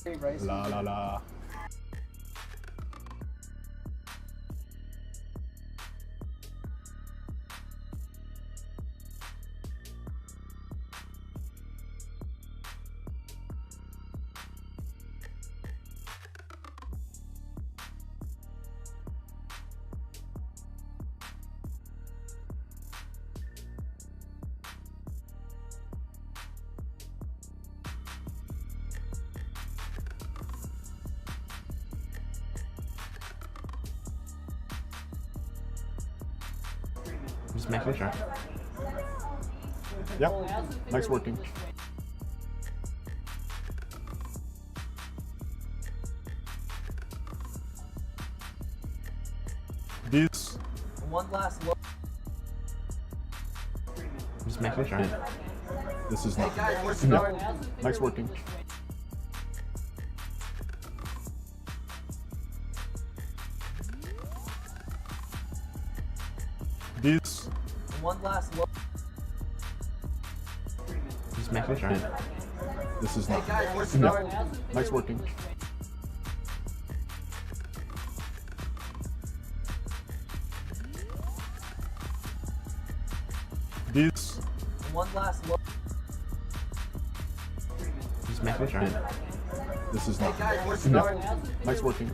La la la. Just making sure. Yep, nice working. These. One last look. Just making sure. This is Hey not. guys, we're starting. Nice working. These. One last look. Just making sure. This is Hey not. guys, we're starting. Nice working. These. One last look. Just making sure. This is Hey not. guys, we're starting. Nice working.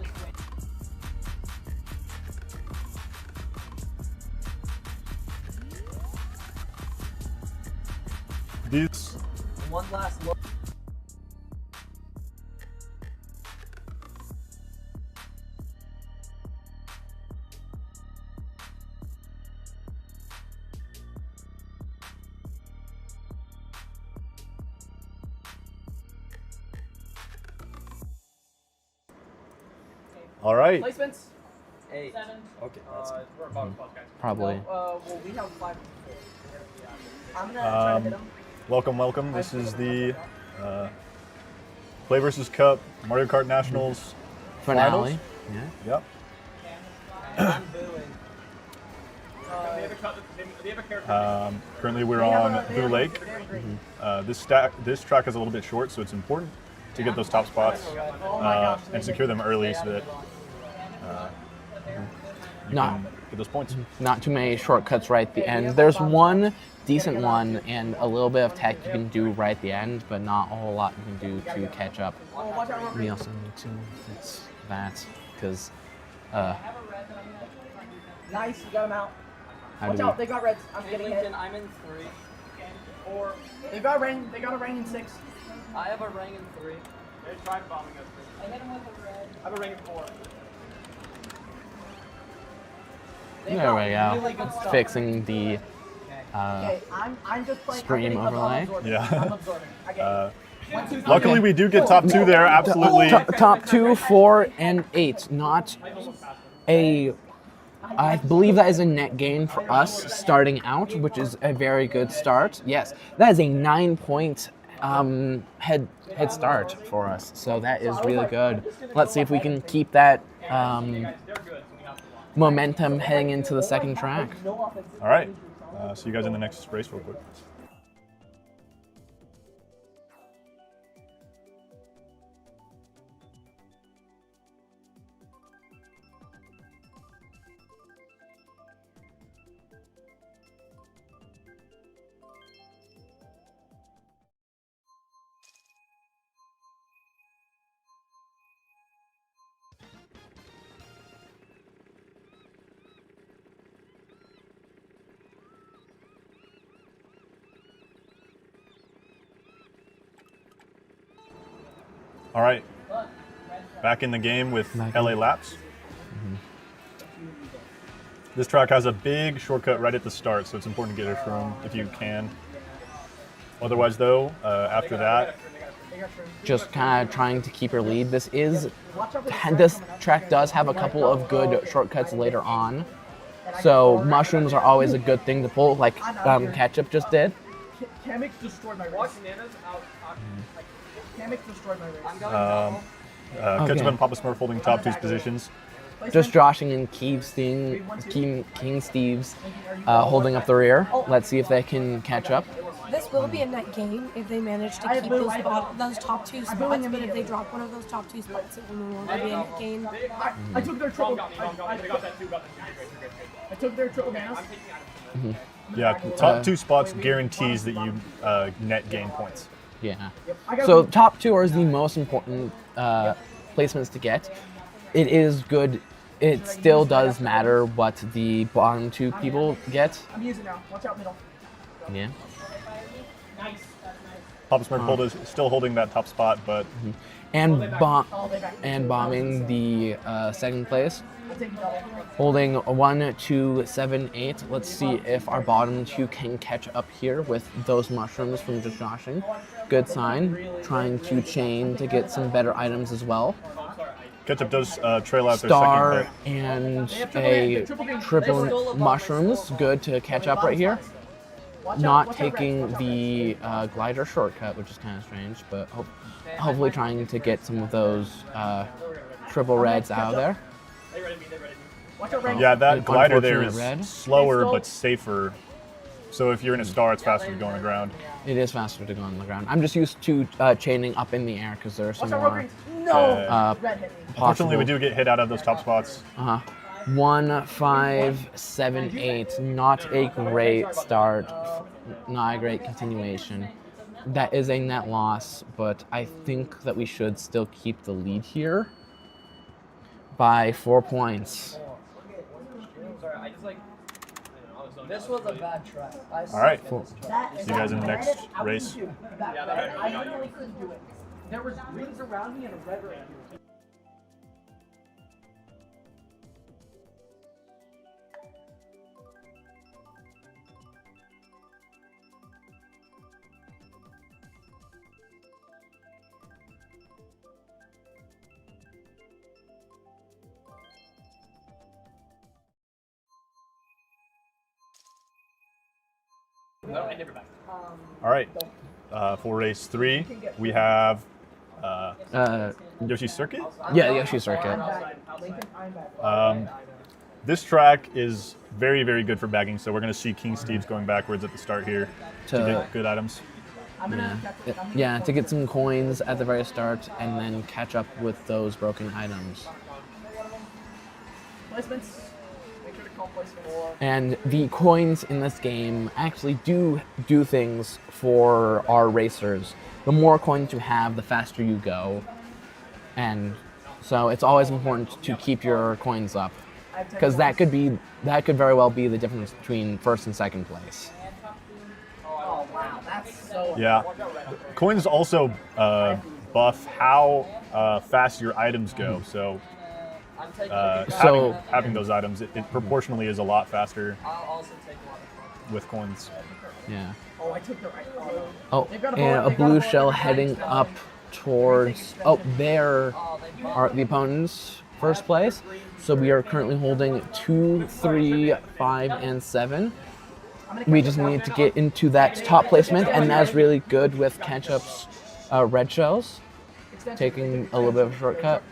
These. One last look. All right. Placements? 8. Okay, that's good. We're about to guys. Probably. Well, we have 5. I'm gonna try to hit him. Welcome, welcome. This is the PlayVS Cup Mario Kart Nationals Finale. finals. Yeah. Yep. I'm booing. Currently, we're on Blue Lake. This track is a little bit short, so it's important to get those top spots and secure them early so that you can get those points. Not too many shortcuts right at the end. There's one decent one and a little bit of tech you can do right at the end, but not a whole lot you can do to catch up. We also need to fix that because Nice, you got him out. how Watch do out, we? they got reds. I'm getting hit. I'm in 3. 4. They got a ring in 6. I have a ring in 3. They tried bombing us. I hit him with a red. I have a ring of 4. There we go. Really good stuff. Fixing the Okay, I'm just playing. stream overlay. Yeah. I'm absorbing. I get it. Luckily, we do get top 2 there. Absolutely. Top 2, 4, and 8. Not a. I believe that is a net gain for us starting out, which is a very good start. Yes, that is a 9-point head start for us. So that is really good. Let's see if we can keep that momentum heading into the second track. All right. See you guys in the next race real quick. All right, back in the game with LA Laps. This track has a big shortcut right at the start, so it's important to get it from if you can. Otherwise, though, after that, Just kind of trying to keep your lead. This track does have a couple of good shortcuts later on. So mushrooms are always a good thing to pull, like Ketchup just did. Kamix destroyed my race. Watch Nana's out. Kamix destroyed my race. I'm going Ketchup Okay. and Papa Smurf holding top 2 positions. Just joshing and King Steve's holding up the rear. Let's see if they can catch up. This will be a net gain if they manage to keep those top 2 spots, but if they drop one of those top 2 spots, it will no longer be a net gain. I took their triple. I took their triple banners. Yeah, top 2 spots guarantees that you net gain points. Yeah. So top 2 are the most important placements to get. It is good. It still does matter what the bottom 2 people get. I'm using now. Watch out, middle. Yeah. Papa Smurf is still holding that top spot, but And bombing the second place. Holding 1, 2, 7, 8. Let's see if our bottom 2 can catch up here with those mushrooms from just joshing. Good sign. Trying to chain to get some better items as well. Ketchup does trail out Star their second and a triple mushrooms. Good to catch up right here. Not taking the glider shortcut, which is kind of strange, but hopefully trying to get some of those triple reds out of there. Yeah, that glider there is Unfortunate red. slower but safer. So if you're in a star, it's faster to go on the ground. It is faster to go on the ground. I'm just used to chaining up in the air because there are some more Unfortunately, we possible. do get hit out of those top spots. 1, 5, 7, 8. Not a great start. Not a great continuation. That is a net loss, but I think that we should still keep the lead here by 4 points. This was a bad try. All right. See you guys in the next race. I literally couldn't do it. There was rings around me and a red right here. All right. For race 3, we have Yoshi's Circuit. Yeah, Yoshi Circuit. This track is very, very good for bagging, so we're going to see King Steve's going backwards at the start here to get good items. Yeah, to get some coins at the very start and then catch up with those broken items. Placements. Make sure to call placement. And the coins in this game actually do things for our racers. The more coins you have, the faster you go. And so it's always important to keep your coins up, because that could very well be the difference between first and second place. Oh wow, that's so. Yeah. Coins also buff how fast your items go. So having those items, it proportionally is a lot faster I'll also take one. with coins. Yeah. Oh, I took the right. Oh, and a blue shell heading up towards. Oh, there are the opponents' first place. So we are currently holding 2, 3, 5, and 7. We just need to get into that top placement, and that's really good with Ketchup's red shells, taking a little bit of a shortcut,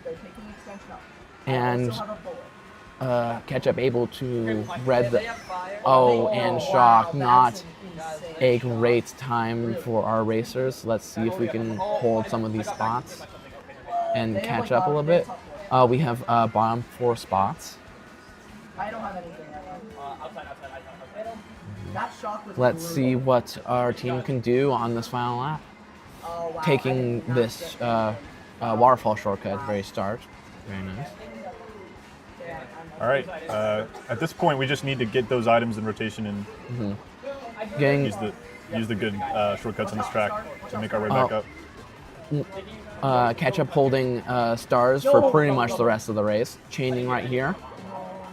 and Ketchup able to red the. Oh, and shock, not a great time for our racers. Let's see if we can hold some of these spots and catch up a little bit. We have bottom 4 spots. I don't have anything. That shock was. Let's see what our team can do on this final lap. Oh, wow. Taking this waterfall shortcut at the very start. Very nice. All right. At this point, we just need to get those items in rotation and Getting use the good shortcuts on this track to make our way back up. Ketchup holding stars for pretty much the rest of the race. Chaining right here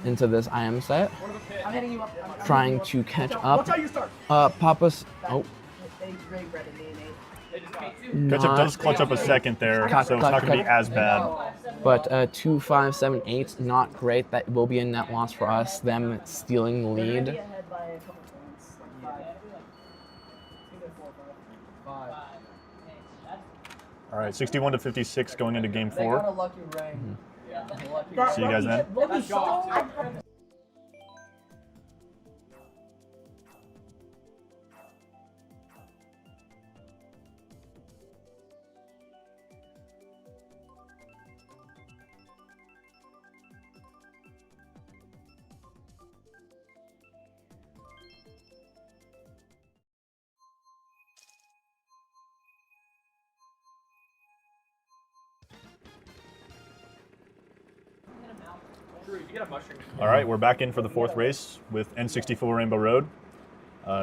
into this IM set. I'm hitting you up. Trying to catch Watch up. out, you start. Papa's. Oh, Ketchup does clutch up a second there, so it's not going to be as bad. but 2, 5, 7, 8, not great. That will be a net loss for us. Them stealing the lead. All right, 61 to 56 going into game They got a 4. lucky ring. See you guys then. Drew, you get a mushroom. All right, we're back in for the fourth race with N64 Rainbow Road.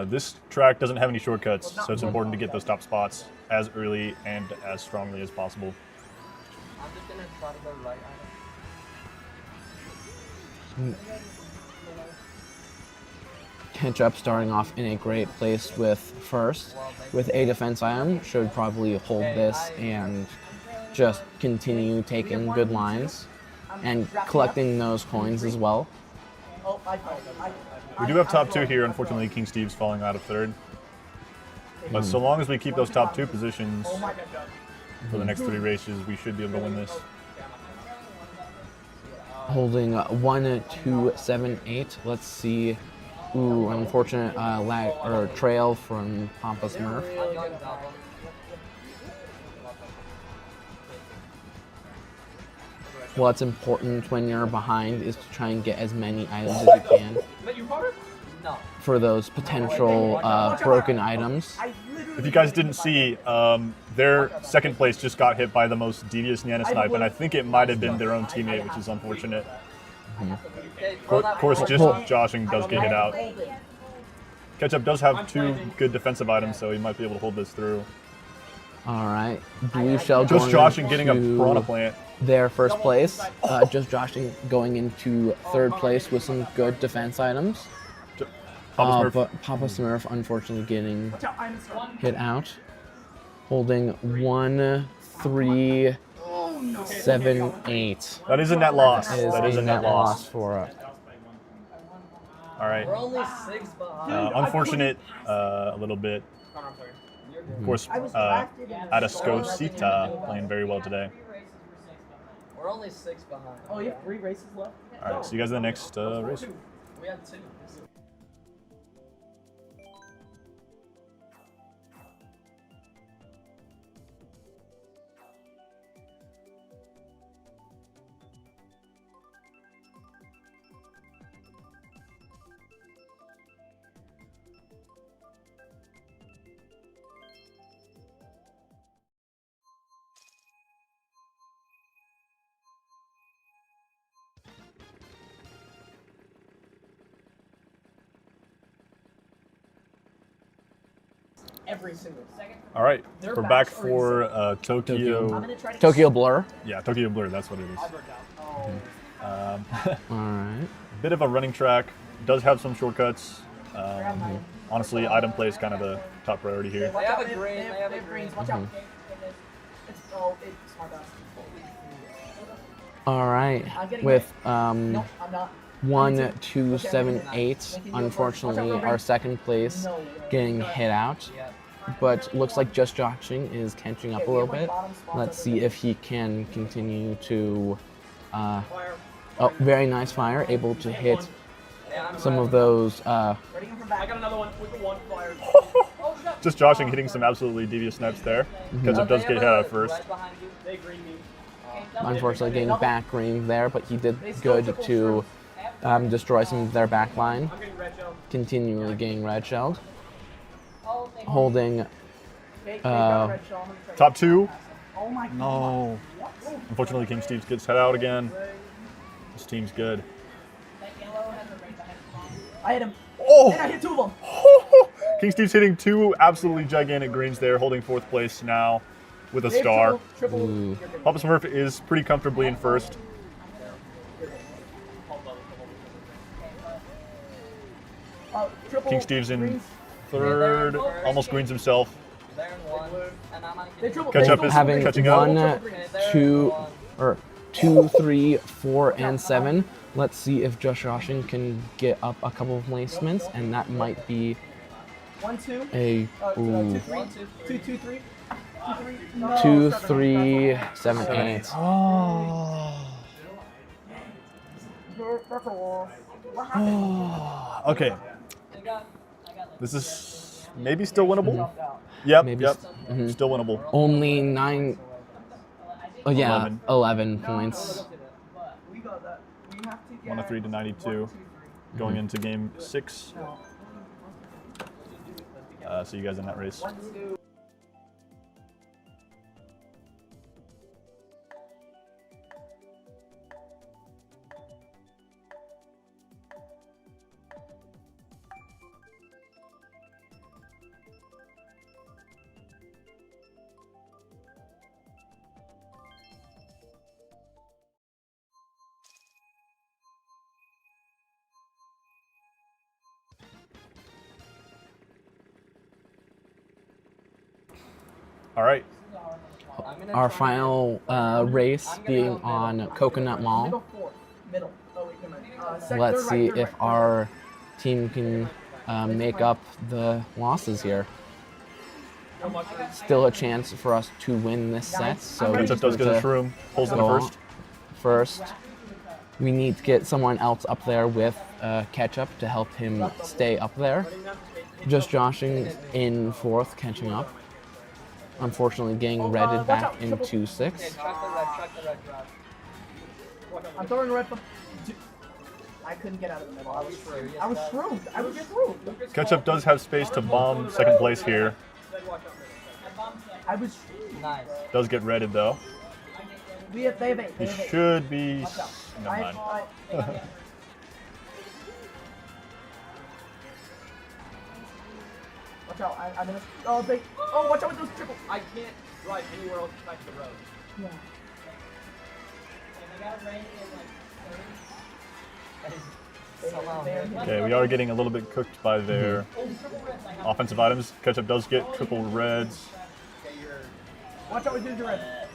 This track doesn't have any shortcuts, so it's important to get those top spots as early and as strongly as possible. I'm just gonna try to go right item. Ketchup starting off in a great place with first, with a defense item, should probably hold this and just continue taking good lines and collecting those coins as well. We do have top two here. Unfortunately, King Steve's falling out of third. But so long as we keep those top two positions for the next three races, we should be able to win this. Holding 1, 2, 7, 8. Let's see. Ooh, unfortunate lag or trail from Pampa Smurf. What's important when you're behind is to try and get as many items as you can No. for those potential broken items. If you guys didn't see, their second place just got hit by the most devious Nana snipe, and I think it might have been their own teammate, which is unfortunate. Of course, just joshing does get hit out. Ketchup does have two good defensive items, so he might be able to hold this through. All right, Blue Shell Just going joshing getting a into piranha plant. their first place. Just joshing going into third place with some good defense items. Papa Smurf. But Papa Smurf unfortunately getting hit out. Holding 1, 3, 7, 8. That is a net loss. Is That is a net loss for All right. We're only 6 behind. Unfortunate, a little bit. Of course, Atascocita playing very well today. We're only 6 behind. Oh, you have 3 races left? All right, see you guys in the next race. We have 2. Every single second. All right, we're back for Tokyo. Tokyo Blur. Yeah, Tokyo Blur, that's what it is. All right. Bit of a running track. Does have some shortcuts. Honestly, item play is kind of the top priority here. They have a green. They have a green. Watch out. It's smart ass. All right. With Nope, I'm not. 1, 2, 7, 8. Unfortunately, our second place getting hit out. But looks like Just Joshing is catching up a little bit. Let's see if he can continue to. Oh, very nice fire. Able to hit some of those. I got another one with the 1 fire. Just joshing, hitting some absolutely devious snipes there. Ketchup does get hit out first. They green me. Unfortunately, getting back green there, but he did good to destroy some of their back line. I'm getting red shell. Continually getting red shelled. Holding. Top two. Oh my god. No. Unfortunately, King Steve gets hit out again. This team's good. I hit him. Oh! And I hit 2 of them. King Steve's hitting 2 absolutely gigantic greens there, holding 4th place now with a star. Triple. Papa Smurf is pretty comfortably in first. Triple. King Steve's in greens. third, almost greens himself. They're in 1. And I'm They triple. Ketchup is having catching up. 1, 2, or 2, 3, 4, and 7. Let's see if Just Joshing can get up a couple of placements, and that might be 1, 2. a 2, ooh, 3. 2, 2, 3. 2, 3, 7, 8. Okay. This is maybe still winnable. Yep, Maybe yep. mhm. Still winnable. Only 9. Oh yeah, 11. 11 points. 103 to 92. Going into game 6. See you guys in that race. All right. I'm gonna Our try final race being on Coconut Mall. Middle fourth. Middle. Oh, wait, never mind. Let's third see right, if our team can make up the losses here. Still a chance for us to win this set, so we Ketchup does get a need to shroom. Pulls in the go first. first. We need to get someone else up there with Ketchup to help him stay up there. Just joshing in fourth, catching up. Unfortunately, getting redded back into sixth. Track the red. I'm throwing a red. I couldn't get out of the middle. I was shroomed. I was just shroomed. Ketchup does have space to bomb second place here. I was. Nice. Does get redded though. They have eight. He They have eight. should be. Never I, mind. Watch out! I'm gonna. Oh, they. Oh, watch out with those triples. I can't drive anywhere else besides the road. Yeah. Somehow. Okay, we are getting a little bit cooked by their offensive items. Ketchup does get triple reds. Watch out with ginger red.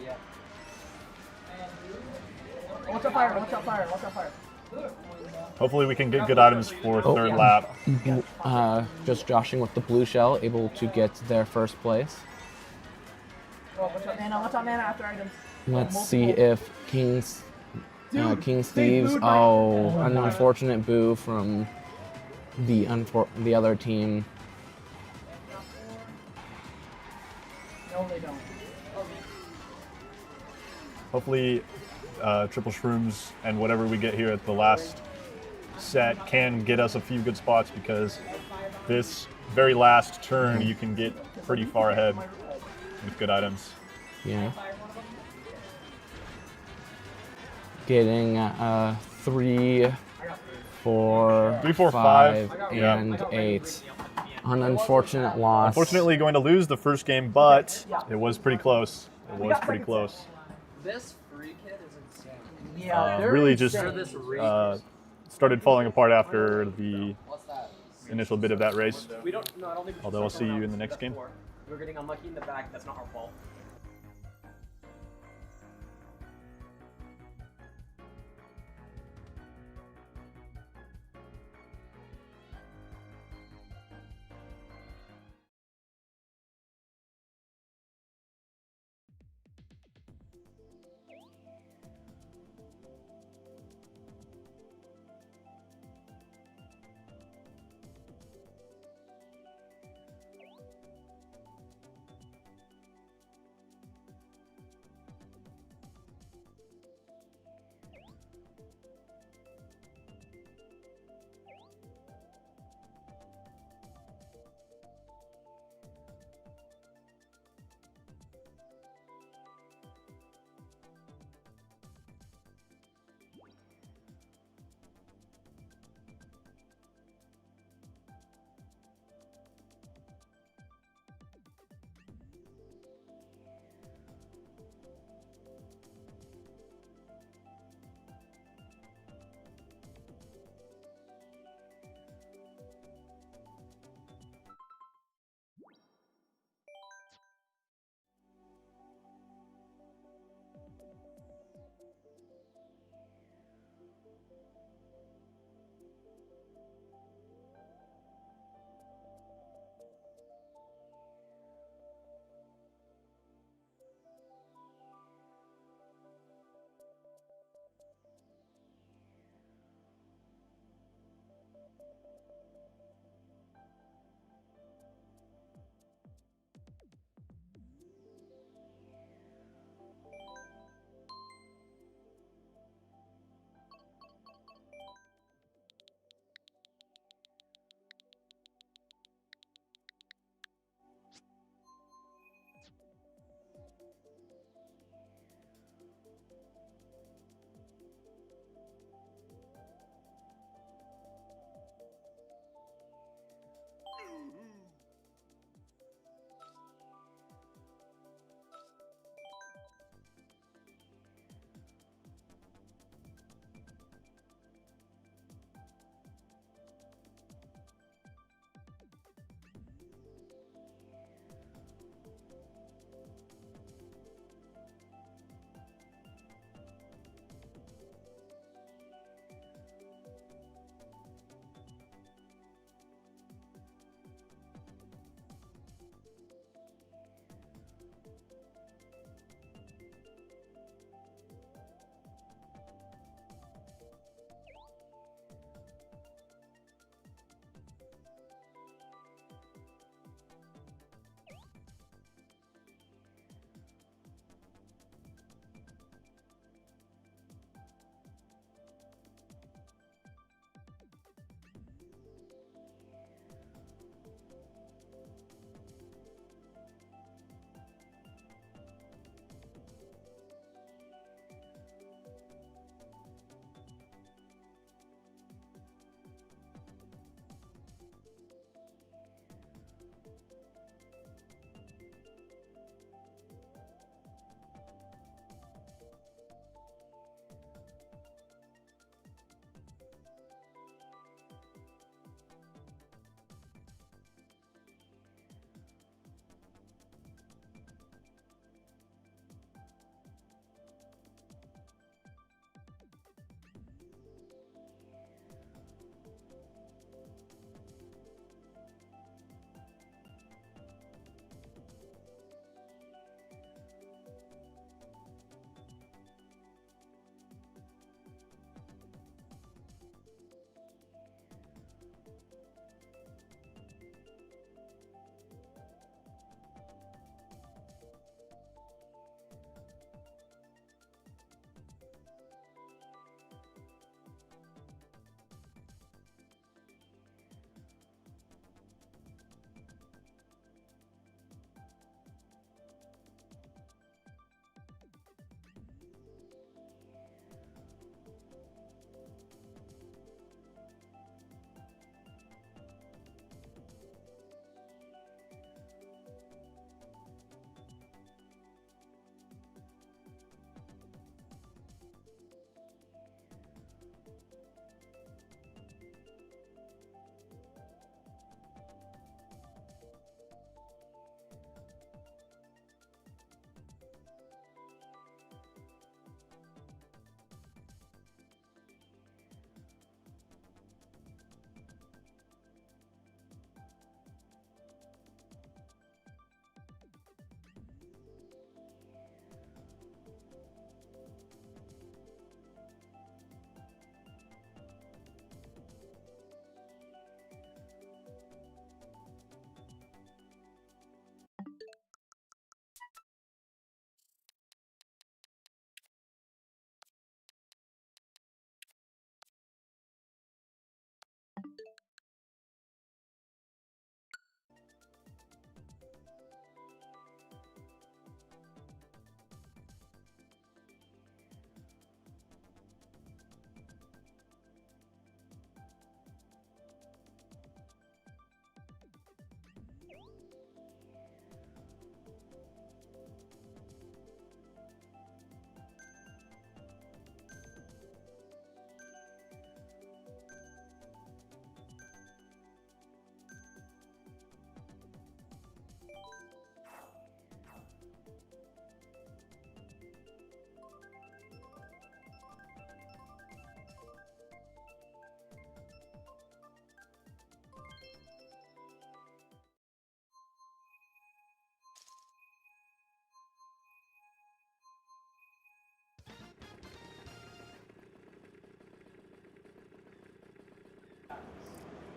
Yeah. Watch out fire! Watch out fire! Watch out fire! Hopefully we can get good items for third lap. Just joshing with the blue shell, able to get their first place. Oh, watch out, Nana! Watch out, Nana! After items. Let's see if King Steve's. booed my- Oh, an unfortunate boo from the other team. No, they don't. Hopefully triple shrooms and whatever we get here at the last set can get us a few good spots, because this very last turn you can get pretty far ahead with good items. Yeah. Getting 3, 4, 3, 4, 5, 5, and 8. An unfortunate loss. Unfortunately, going to lose the first game, but it was pretty close. It was pretty close. This free kid is insane. Yeah, they're Really just insane. started falling apart after the What's that? initial bit of that race. We don't. No, I don't think. we Although I'll should see you start in the next game. before. We're getting unlucky in the back. That's not our fault.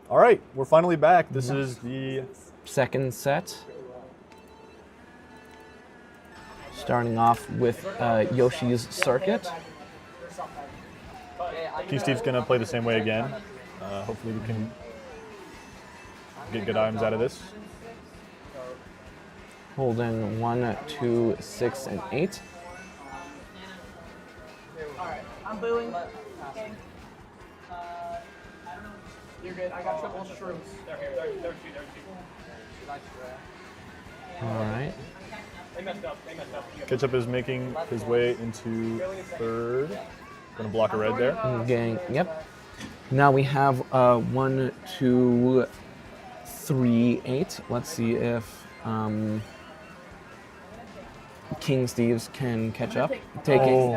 All right, we're finally back. This is the second set. Starting off with Yoshi's Circuit. King Steve's gonna play the same way again. Hopefully we can get good items out of this. Holding 1, 2, 6, and 8. Alright, I'm booing. You're good. I got triple shrooms. All right. Ketchup is making his way into third. Gonna block a red there. Yep. Now we have 1, 2, 3, 8. Let's see if King Steve's can catch up. Taking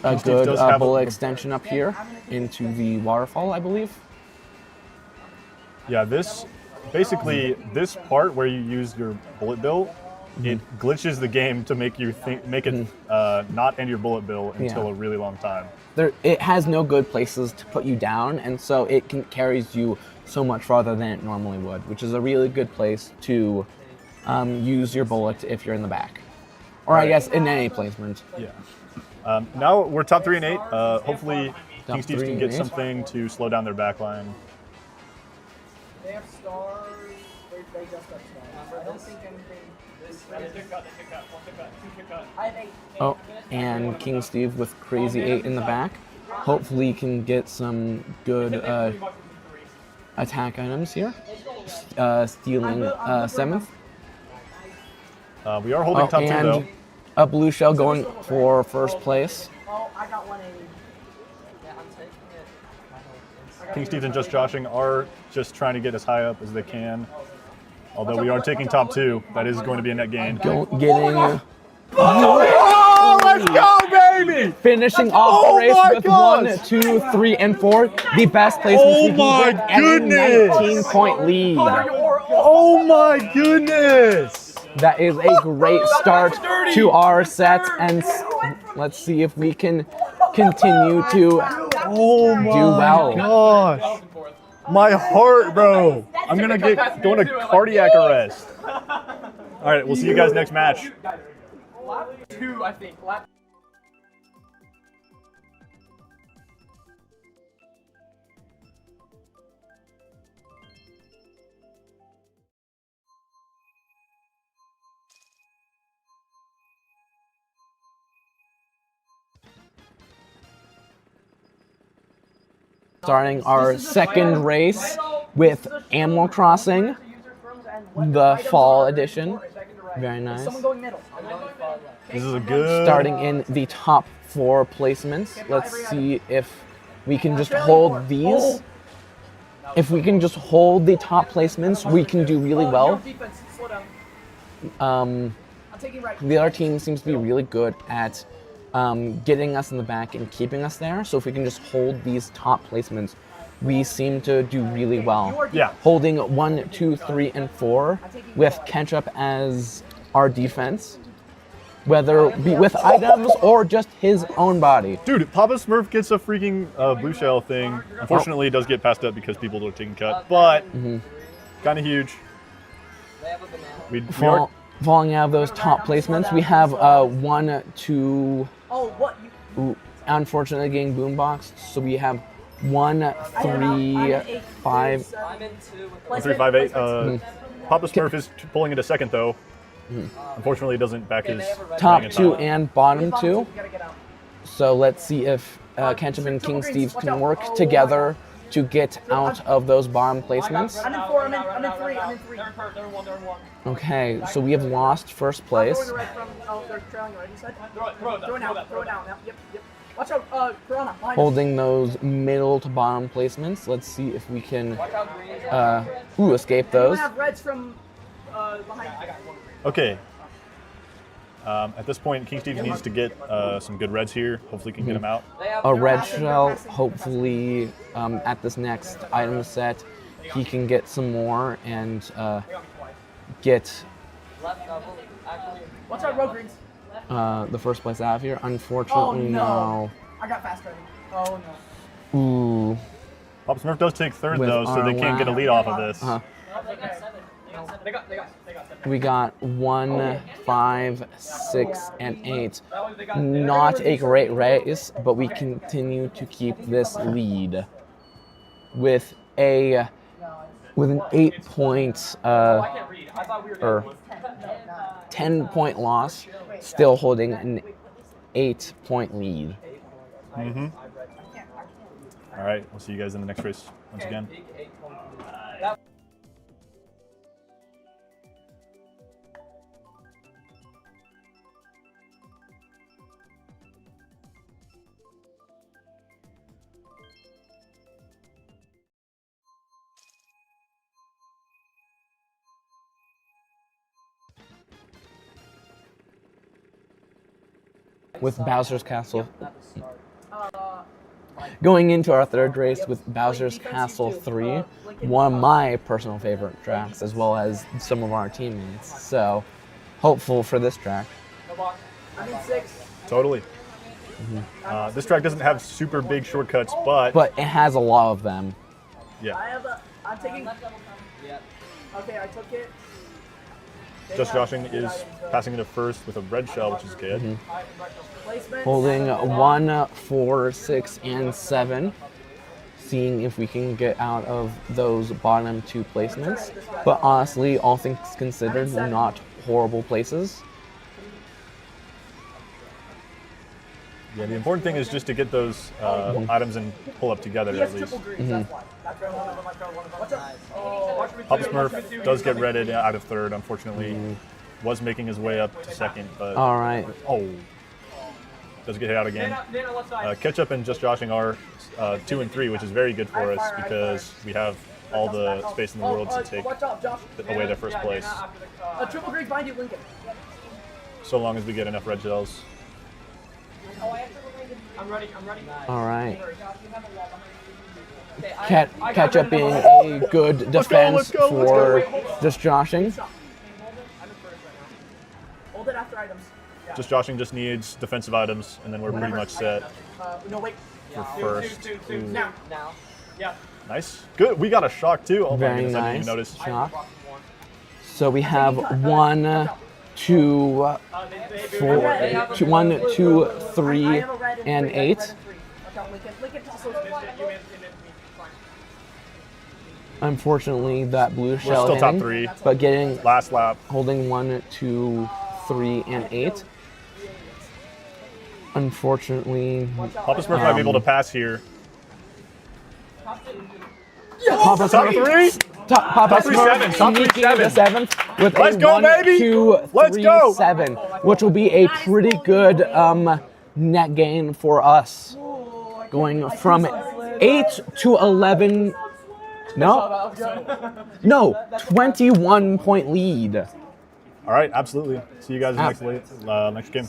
a good does have bullet a- extension up here into the waterfall, I believe. Yeah, this this part where you use your bullet bill, it glitches the game to make you make it not end your bullet bill until Yeah. a really long time. It has no good places to put you down, and so it carries you so much farther than it normally would, which is a really good place to use your bullet if you're in the back. Or I guess in any placement. Yeah. Now we're top 3 and 8. Hopefully Top King Steve's 3 can and get 8. something to slow down their back line. They have stars. They just have stars. I don't think anything. I have 8. Oh, and King Steve with crazy 8 in the back. Hopefully he can get some good attack items here. Stealing 7th. We are holding top 2 though. And a blue shell going for first place. Oh, I got 180. Yeah, I'm taking it. King Steve and Just Joshing are just trying to get as high up as they can. Although we are taking top 2, that is going to be a net gain. Getting Oh, let's go, baby! finishing off the race with 1, 2, 3, and 4. The best placements we can get and a 19-point lead. Oh my goodness! That is a great start to our set, and let's see if we can continue to Oh my do well. gosh! My heart, bro! I'm gonna go into cardiac arrest. All right, we'll see you guys next match. Lap 2, I think. Lap Starting our second race with Animal Crossing, the fall edition. Very nice. Someone going middle. This is a good. Starting in the top 4 placements. Let's see if we can just hold these. If we can just hold the top placements, we can do really well. Defense, slow down. Um, I'm taking right. the other team seems to be really good at getting us in the back and keeping us there. So if we can just hold these top placements, we seem to do really well. Yeah. Holding 1, 2, 3, and 4 with Ketchup as our defense, whether it be with items or just his own body. Dude, Papa Smurf gets a freaking blue shell thing. Unfortunately, it does get passed up because people are taking cut, but kind of huge. They have a banana. We are, Falling out of those top placements, we have 1, 2. Oh, what? Ooh, unfortunately, getting boomboxed. So we have 1, 3, 5. I'm in 2 with 3, 5, 8. Papa Smurf is pulling into second though. Unfortunately, it doesn't back his Top thing in 2 time. and bottom 2. You gotta get out. So let's see if Ketchup and King Steve can work together to get out of those bottom placements. I'm in 4. I'm in 3. I'm in 3. They're in 1, they're in 1. Okay, so we have lost first place. Throwing red from. Oh, they're trailing red. You said. Throw it Throw it down. down. Throw it down. Yep. Watch out, Corona. Behind us. Holding those middle to bottom placements. Let's see if we can Watch out, green. escape Anyone those. have reds from behind. Okay. At this point, King Steve needs to get some good reds here. Hopefully, he can get them out. They have A red shell. Hopefully, at this next item set, he can get some more and get left double. Actually, Watch out, road greens. the first place out of here. Unfortunately, Oh no. I got fast ready. Oh no. no. Ooh. Pop Smurf does take third With though, so they can't get a lead off of this. They got 7. We got 1, 5, 6, and 8. Not a great race, but we continue to keep this lead with an 8 point or 10-point loss, still holding an 8-point lead. Mm-hmm. All right, we'll see you guys in the next race once again. With Bowser's Castle. Going into our third race with Bowser's Castle 3, one of my personal favorite tracks, as well as some of our teammates. So, hopeful for this track. Totally. This track doesn't have super big shortcuts, but it has a lot of them. Yeah. I'm taking. Okay, I took it. Just Joshing is passing into first with a red shell, which is good. Holding 1, 4, 6, and 7. Seeing if we can get out of those bottom 2 placements. But honestly, all things considered, not horrible places. Yeah, the important thing is just to get those items and pull up together at least. Pop Smurf does get redded out of third, unfortunately. Was making his way up to second, but all right. Oh, does get hit out again. Ketchup and Just Joshing are 2 and 3, which is very good for us because we have all the space in the world to take away their first place. Triple green behind you, Lincoln. So long as we get enough red shells. I'm ready. All right. Ketchup being a good defense for Just Joshing. Hold it after items. Just Joshing just needs defensive items, and then we're pretty much set No, wait. for first. Ooh. Now. Yeah. Nice. Good. We got a shock too. Oh my Very goodness, I didn't nice. even notice. Shock. So we have 1, 2, 4, 1, 2, 3, and 8. Unfortunately, that blue shell still top hitting, 3. but getting Last lap. holding 1, 2, 3, and 8. Unfortunately, Papa Smurf might be able to pass here. Papa Top 3? Papa Top 3 7. Top 3 sneaking the 7. 7th with Let's a go, 1, baby! 2, Let's 3, go! 7, which will be a pretty good net gain for us. Going from 8 to 11. No, 21-point lead. All right, absolutely. See you guys in the next game.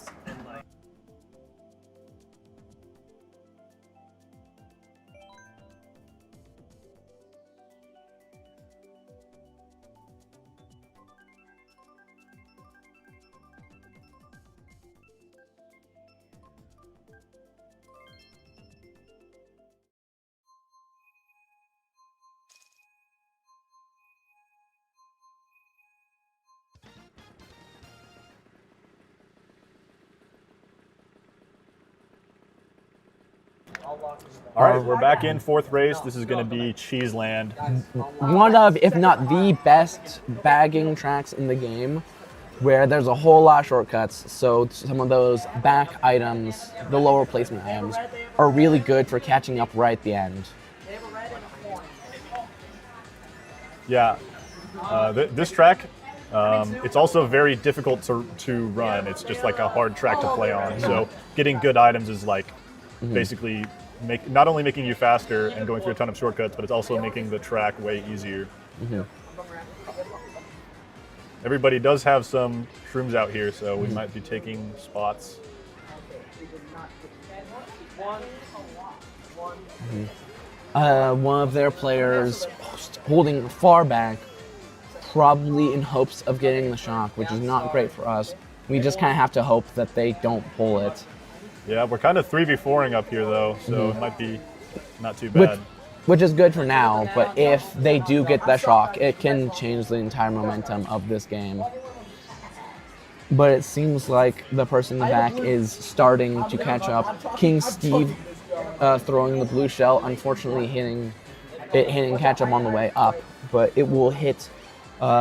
All right, we're back in 4th race. This is going to be Cheeseland. One of, if not the best bagging tracks in the game, where there's a whole lot of shortcuts. So some of those back items, the lower placement items, are really good for catching up right at the end. Yeah, this track, it's also very difficult to run. It's just like a hard track to play on. So getting good items is like basically not only making you faster and going through a ton of shortcuts, but it's also making the track way easier. Everybody does have some shrooms out here, so we might be taking spots. One of their players holding far back, probably in hopes of getting the shock, which is not great for us. We just kind of have to hope that they don't pull it. Yeah, we're kind of 3v4ing up here though, so it might be not too bad. which is good for now, but if they do get that shock, it can change the entire momentum of this game. But it seems like the person in the back is starting to catch up. King Steve throwing the blue shell, unfortunately hitting catch up on the way up, but it will hit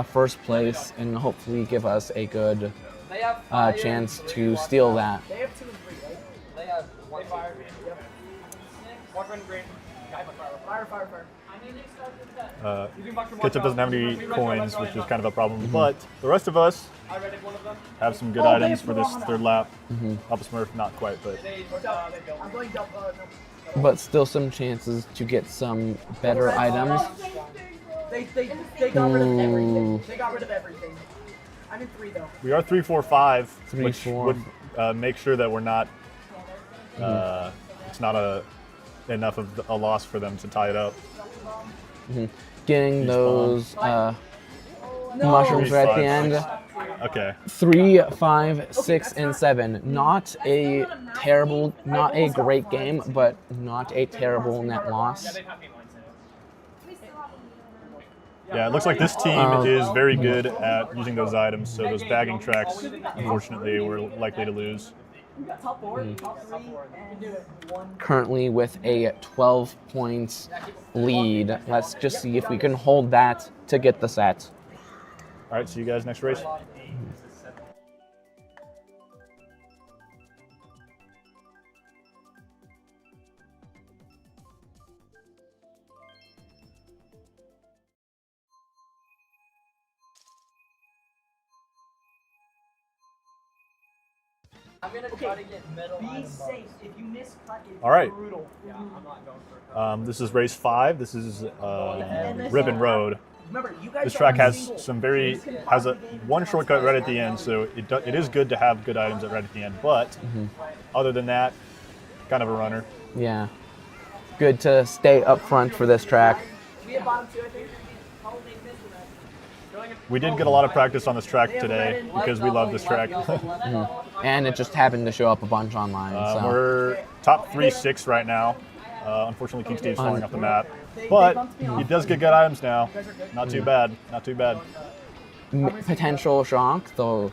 first place and hopefully give us a good chance to steal that. They have 2 and 3, right? They have one. They fired. Yep. Walk run green. Fire. Ketchup doesn't have any coins, which is kind of a problem, but the rest of us I read one of them. have some good Oh, they items have for two this on third lap. Papa Smurf, not quite, but I'm going double. No. But still some chances to get some better items. They got rid of everything. Ooh. They got rid of everything. I'm in 3 though. we are 3, 4, 5, 3, which 4. would make sure that we're not. It's not enough of a loss for them to tie it up. Getting those mushrooms right at the end. Okay. 3, 5, 6, and 7. Not a terrible, not a great game, but not a terrible net loss. Yeah, it looks like this team is very good at using those items, so those bagging tracks, unfortunately, we're likely to lose. We got top 4, top 3, and 1. Currently with a 12 points lead. Let's just see if we can hold that to get the set. All right, see you guys next race. I'm gonna try to get middle. Be safe. If you miss cut, it's All right. brutal. Yeah, I'm not going for it. This is race 5. This is Ribbon Road. Remember, you guys This are track on has single. some very This can has a possibly be one the shortcut right at the consequence. end, so it is good to have good items right at the end. But other than that, kind of a runner. Yeah. Good to stay up front for this track. We have bottom 2, I think. We did get a lot of practice on this track today because we love this track. And it just happened to show up a bunch online. So We're top 3, 6 right now. Unfortunately, King Steve's falling off the map, but he does get good items now. Not too bad. Not too bad. potential shock, though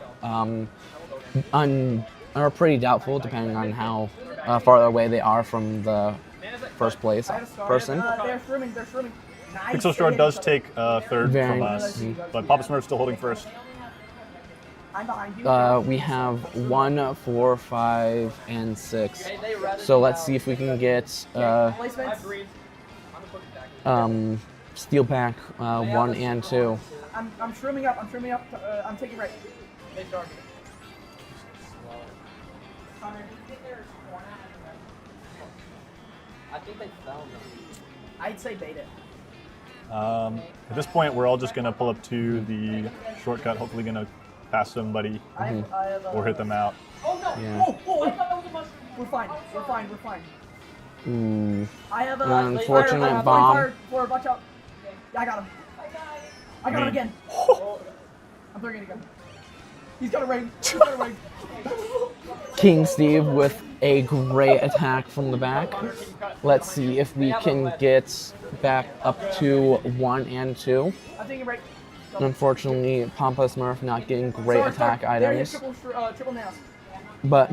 are pretty doubtful depending on how far away they are from the first place person. They're swimming. Nice. Pixel Short does take third Very from us, nice. but Papa Smurf's still holding first. I'm behind you. We have 1, 4, 5, and 6. So let's see if we can get Placements. steal back 1 and 2. I'm shrimming up. I'm taking right. They started. I think they found them. I'd say bait it. At this point, we're all just going to pull up to the shortcut, hopefully going to pass somebody I have, or hit them out. Oh no! Yeah. Oh! We're fine. Ooh. I have a Unfortunate bomb. Fire, watch out. Yeah, I got him. I got him again. I'm throwing it again. He's got a ring. King Steve with a great attack from the back. Let's see if we can get back up to 1 and 2. I'm taking right. Unfortunately, Pampa Smurf not getting great attack There he is, items, triple nails. but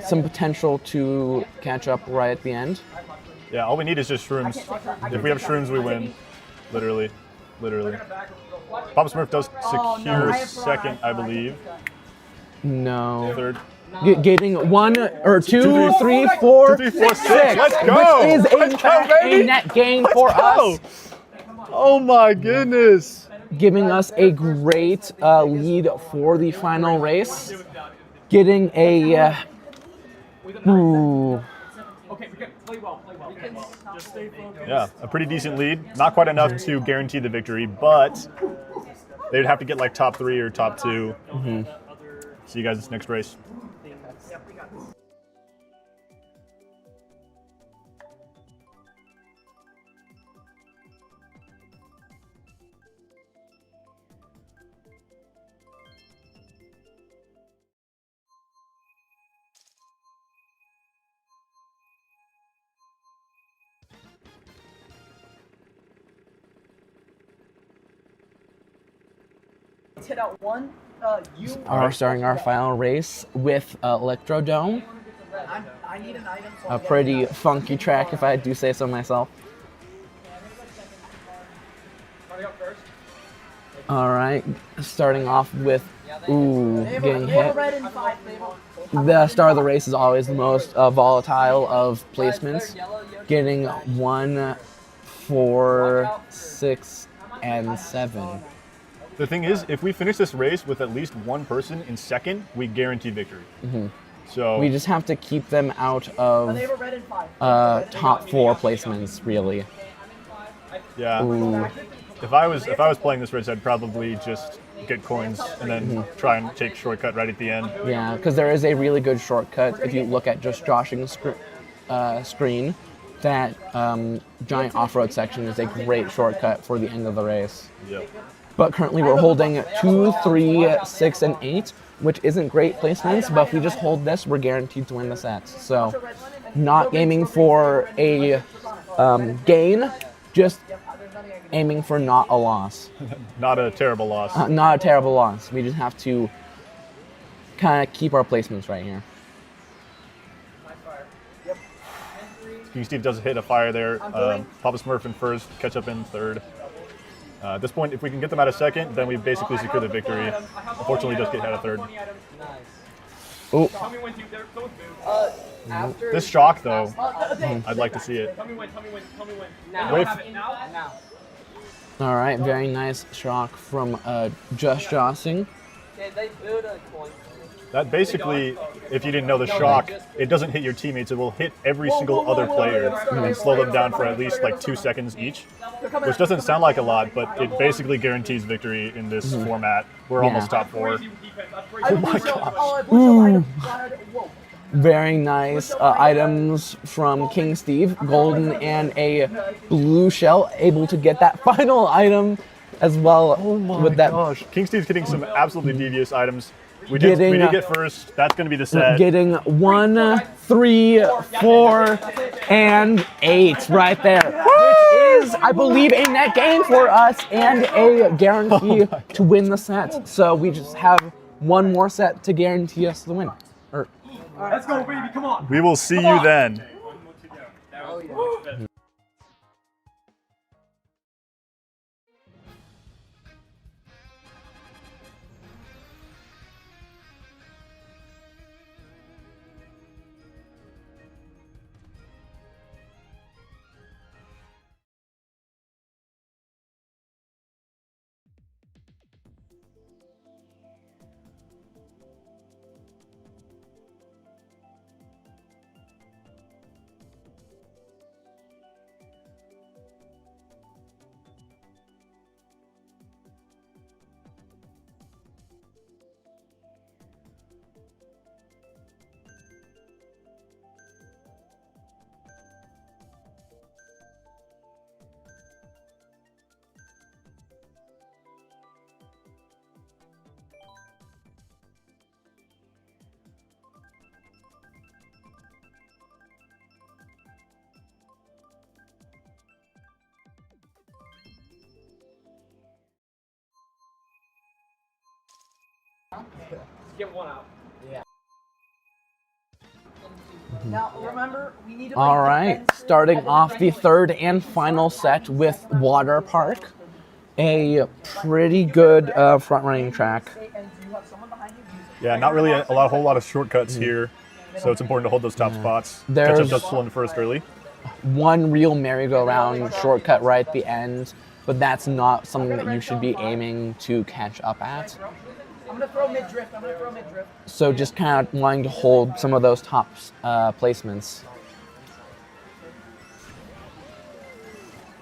some potential to catch up right at the end. Yeah, all we need is just shrooms. If we have shrooms, we win. Literally. Papa Smurf does secure second, I believe. No. Third. Getting 1 or 2, 2, 3, 4, 2, 3, 4, 6. 6, Let's go. which is Let's go, a baby. net gain Let's for go. us, Oh my goodness. giving us a great lead for the final race. Getting a ooh. Okay, we can play well. Yeah, a pretty decent lead. Not quite enough to guarantee the victory, but they'd have to get like top 3 or top 2. See you guys this next race. Let's hit out one. You. Are starting our final race with Electrodome. I need an item. So A pretty funky track, if I do say so myself. Starting up first. All right, starting off with, ooh, getting They have a hit. red and 5. The start of the race is always the most volatile of placements. Getting 1, 4, 6, and 7. The thing is, if we finish this race with at least one person in second, we guarantee victory. So We just have to keep them out of They have a red and 5. top 4 placements, really. yeah, Ooh. if I was playing this race, I'd probably just get coins and then try and take shortcut right at the end. Yeah, because there is a really good shortcut if you look at just Josh's screen. That giant off-road section is a great shortcut for the end of the race. Yep. But currently we're holding 2, 3, 6, and 8, which isn't great placements, but if we just hold this, we're guaranteed to win the sets. So not aiming for a gain, just aiming for not a loss. Not a terrible loss. Not a terrible loss. We just have to kind of keep our placements right here. King Steve does hit a fire there. Papa Smurf in first, Ketchup in third. At this point, if we can get them out of second, then we basically secure the victory. Unfortunately, just get out of third. Nice. Oh, Tell me when to. Those boo. After. This shock, though, I'd like to see it. Tell me when. Tell me when. Tell me when. Now. Wait. Have it now. Now. all right. Very nice shock from Just Jossing. Okay, they build a coin. That basically, if you didn't know the shock, it doesn't hit your teammates. It will hit every single other player and slow them down for at least like 2 seconds each, which doesn't sound like a lot, but it basically guarantees victory in this format. We're almost top 4. Crazy defense. That's Oh crazy. my god. Whoa. Very nice items from King Steve. Golden and a blue shell, able to get that final item as well. With that, King Steve's getting some absolutely devious items. We did get first. That's going to be the set. getting 1, 3, 4, and 8 right there, which is, I believe, a net gain for us and a guarantee to win the set. So we just have one more set to guarantee us the win. Let's go, baby. Come on. We will see you then. Get one out. Now remember, we need to. All right, starting off the third and final set with Water Park, a pretty good front-running track. Yeah, not really a whole lot of shortcuts here, so it's important to hold those top spots. There's- Ketchup does pull in first early. One real merry-go-round shortcut right at the end, but that's not something that you should be aiming to catch up at. I'm gonna throw mid drift. So just kind of wanting to hold some of those top placements.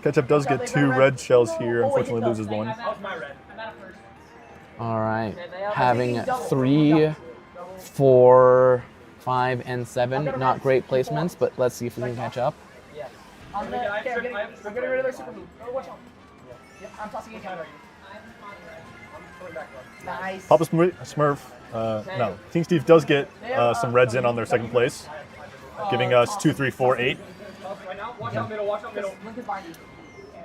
Ketchup does get 2 red shells here, unfortunately loses 1. That was my red. All right, having 3, 4, 5, and 7. Not great placements, but let's see if we can catch up. I'm getting rid of their super move. Oh, watch out. Yep, I'm tossing a counter. Nice. Papa Smurf, no. King Steve does get some reds in on their second place, giving us 2, 3, 4, 8. Right now, watch out middle. Watch out middle. Lincoln behind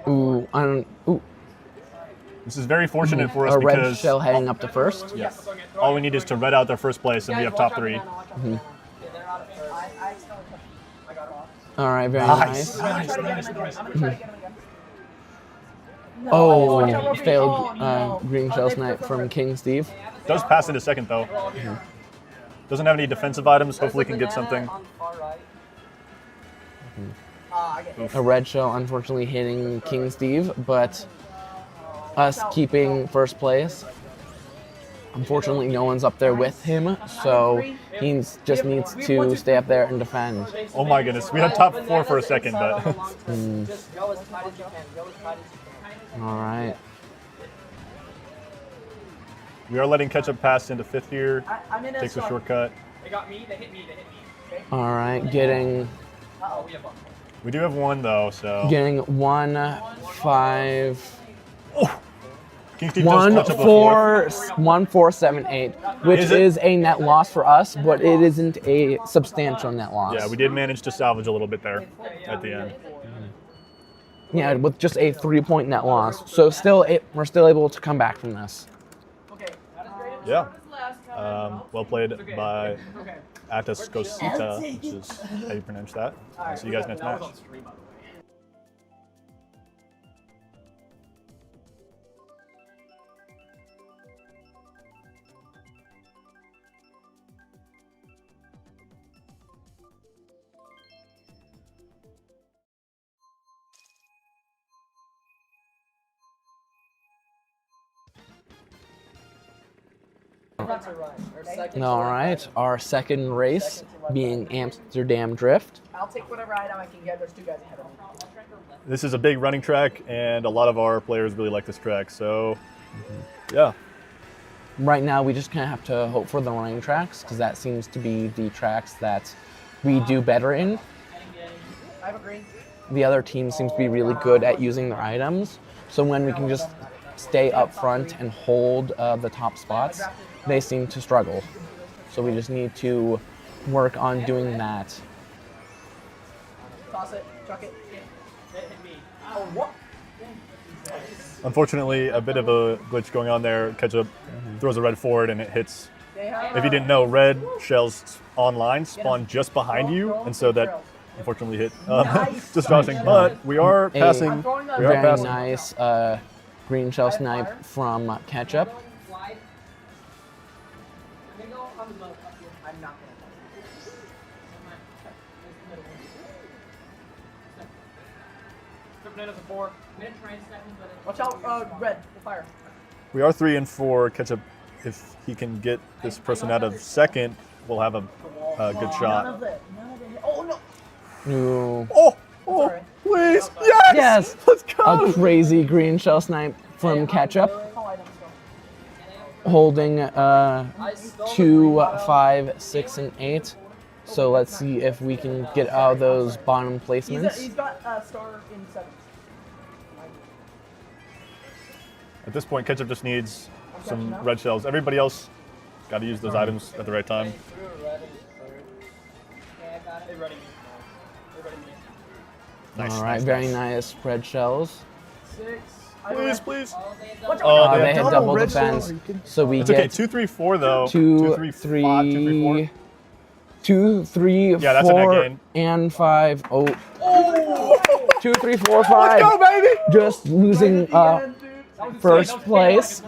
you. Ooh, I don't. Ooh. This is very fortunate for us A red because shell heading up to first. yeah, all we need is to red out their first place, and we have top 3. All right, very nice. Nice. I'm gonna try to get him again. Oh, failed green shell snipe from King Steve. Does pass into second though. Doesn't have any defensive items. Hopefully can get something. A red shell unfortunately hitting King Steve, but us keeping first place. Unfortunately, no one's up there with him, so he just needs to stay up there and defend. Oh my goodness, we had top 4 for a second, but Just go as tight as you can. Go as tight as you can. All right. we are letting Ketchup pass into 5th here. I'm in Takes a shortcut. They got me. They hit me. They hit me. All right, getting Oh, we have one. We do have 1 though, so. 1, 5, King Steve does catch up a 4th. 1, 4, 7, 8, which Is it? is a net loss for us, but it isn't a substantial net loss. Yeah, we did manage to salvage a little bit there at the end. Yeah, with just a 3-point net loss. So we're still able to come back from this. Yeah. Well played by Atascocita, which is how you pronounce that. I'll see you guys next match. All right, our second race being Amsterdam Drift. I'll take whatever item I can get. There's 2 guys ahead of me. This is a big running track, and a lot of our players really like this track, so yeah. Right now, we just kind of have to hope for the running tracks because that seems to be the tracks that we do better in. I have a green. The other team seems to be really good at using their items, so when we can just stay up front and hold the top spots, they seem to struggle. So we just need to work on doing that. Toss it. Chuck it. Oh, what? Unfortunately, a bit of a glitch going on there. Ketchup throws a red forward and it hits. If you didn't know, red shells online spawn just behind you, and so that unfortunately hit just Joshing. But we are passing. We are Very passing. nice green shell snipe from Ketchup. I'm not Bananas a 4. Watch out, red. The fire. We are 3 and 4. Ketchup, if he can get this person out of second, we'll have a good None shot. of it. Oh, no. Ooh. Oh, alright. please, yes, Yes! let's A go. crazy green shell snipe from Ketchup, Call items, go. holding 2, 5, 6, and 8. So let's see if we can get out of those bottom placements. He's got a star in 7. At this point, Ketchup just needs some red shells. Everybody else got to use those items at the right time. They ready me. They ready me. Nice, All right, nice, very nice. nice red shells. 6. Please, please. Watch out. Oh, They had double red defense, shells. Are you kidding? so we It's okay. get 2, 3, 4 though. 2, 3, 3, 5, 2, 3, 4. 2, 3, Yeah, that's a net 4, gain. and 5. Oh, 2, 3, 4, 5. Let's go, baby. Just losing first place.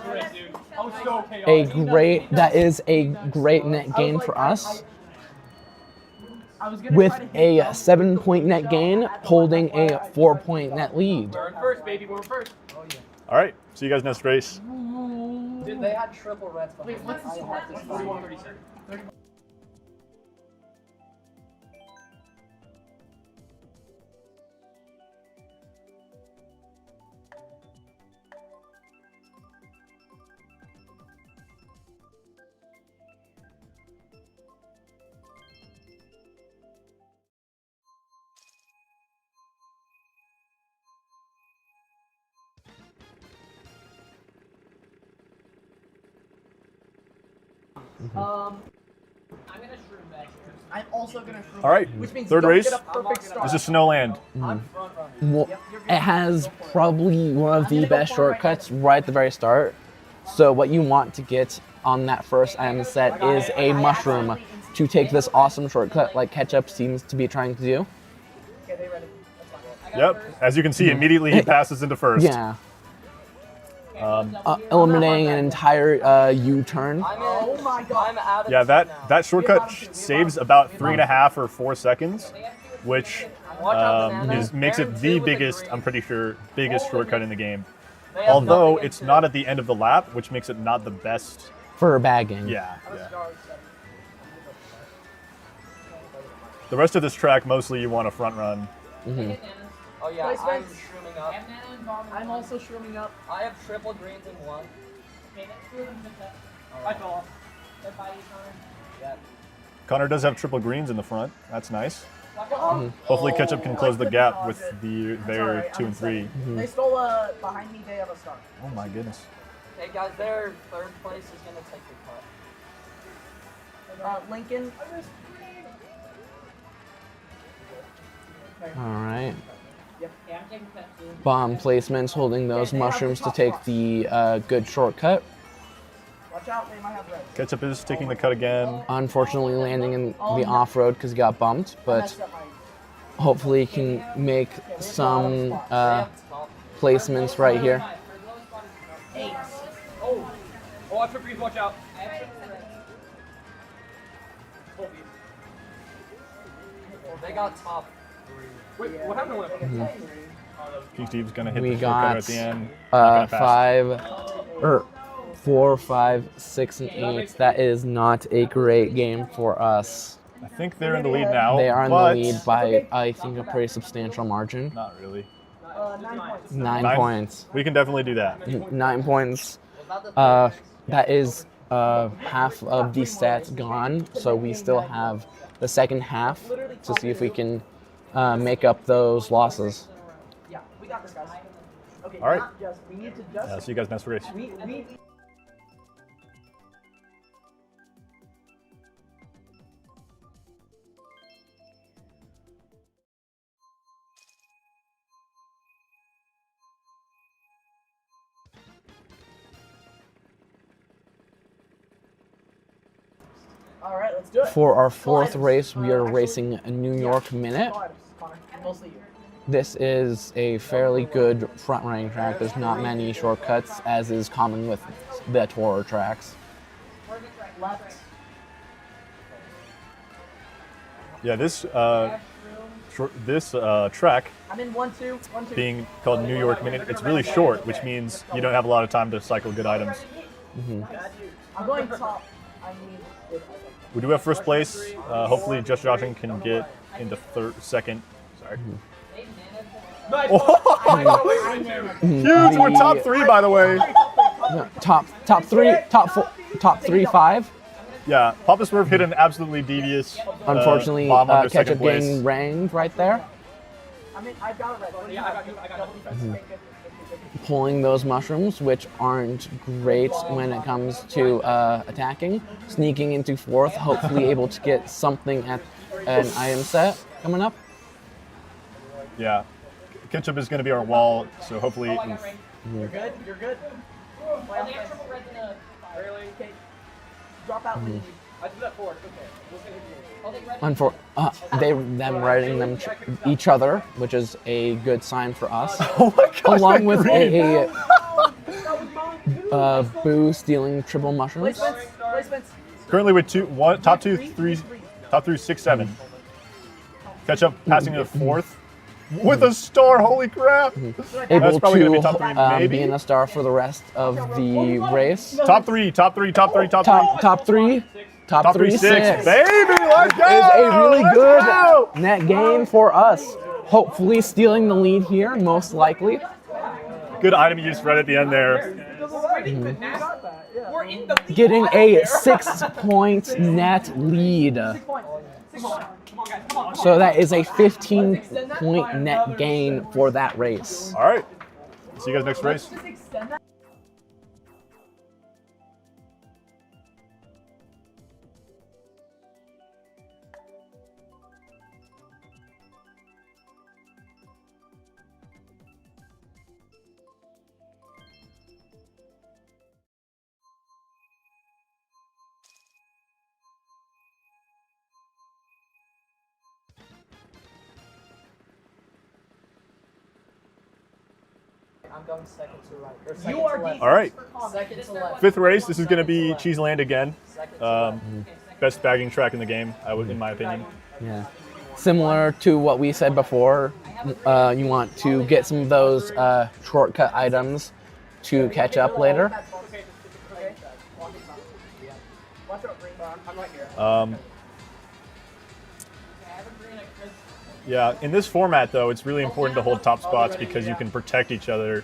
I was so chaotic. That is a great net gain for us. I was gonna With try to hit a 7-point net gain, holding a 4-point net lead. We're in first, baby. We're first. All right. See you guys next race. Dude, they had triple reds. Wait, what's this? 41, 37. I'm gonna shroom back here. I'm also gonna shroom All right, which means third don't race. get a perfect start. This is Snowland. I'm front running. Well, it has probably one of the best shortcuts right at the very start. So what you want to get on that first item set is a mushroom to take this awesome shortcut like Ketchup seems to be trying to do. Okay, they ready. That's fine. Yep. As you can see, immediately he passes into first. Yeah. Eliminating an entire U-turn. Oh my god. I'm out of Yeah, two that now. that shortcut saves about 3.5 or 4 seconds, which makes it the biggest, I'm pretty sure, biggest shortcut in the game. They have Although nothing it's into not it. at the end of the lap, which makes it not the best. For bagging. Yeah, yeah. The rest of this track, mostly you want to front run. Oh yeah, I'm shrooming up. I'm also shrooming up. I have triple greens in one. I fell off. Yeah. Connor does have triple greens in the front. That's nice. Hopefully Ketchup can close the gap with their 2 and 3. They stole a behind me day of a start. Oh my goodness. Hey guys, their third place is gonna take the cut. Lincoln. All right. Bomb placements, holding those mushrooms to take the good shortcut. Watch out, they might have red. Ketchup is taking the cut again. Unfortunately, landing in the off-road because he got bumped, but hopefully he can make some placements right here. Oh, I took greens, watch out. They got top. Wait, what happened when I King Steve's gonna hit We the shortcut got at the end. Not gonna pass. 4, 5, 6, and 8. That is not a great game for us. I think they're in the lead now. They are in the but lead by, I think, a pretty substantial margin. Not really. 9 points. 9 points. We can definitely do that. 9 points. That is half of the stats gone, so we still have the second half to see if we can make up those losses. Yeah, we got this, guys. Okay, All right. not just, we need to just. Yeah, see you guys next race. We All right, let's do it. For our fourth race, we are racing a New York Minute. Connor, mostly you. This is a fairly good front-running track. There's not many shortcuts, as is common with the Toro tracks. Left. Yeah, this track I'm in 1, 2, 1, 2. being called New York Minute, it's really short, which means you don't have a lot of time to cycle good items. I'm going top. I need it. We do have first place. Hopefully, Just Joshing can get into second. Sorry. Huge! We're top 3, by the way. No, top 3, top 4, top 3, 5. Yeah, Papa Smurf hit an absolutely devious Unfortunately, bomb under second Ketchup place. getting ranged right there. I mean, I've got it right. Yeah, I got you, I got you. Pulling those mushrooms, which aren't great when it comes to attacking. Sneaking into fourth, hopefully able to get something at an item set coming up. Yeah, Ketchup is going to be our wall, so hopefully. You're good. You're good. Really? Okay. Drop out. I did that forward. Okay. We'll see Them riding each other, which is a good sign for us. Oh my gosh, Along that with green. Boo stealing triple mushrooms. Placements. Currently with top 3, 6, 7. Ketchup passing to fourth with a star. Holy crap! Able That's probably gonna be to top 3, maybe. be in a star for the rest of the race. Top 3, top 3, top 3, top 3. Top 3. Top 3, 6. Baby, let's go! Is a really Let's good go! net gain for us. Hopefully stealing the lead here, most likely. Good item use right at the end there. We're in the lead. Getting a 6-point net lead. 6 points. 6 points. Come on, guys. Come on. So that is a 15-point net gain for that race. All right. See you guys next race. Just extend that. I'm going second to right. Or second You are to left. All right, Second to left. fifth race. This is going to be Cheese Land again. Second to left. Best bagging track in the game, in my opinion. Yeah. Similar to what we said before, you want to get some of those shortcut items to catch up later. Watch out, green bar. I'm right here. Yeah, in this format though, it's really important to hold top spots because you can protect each other,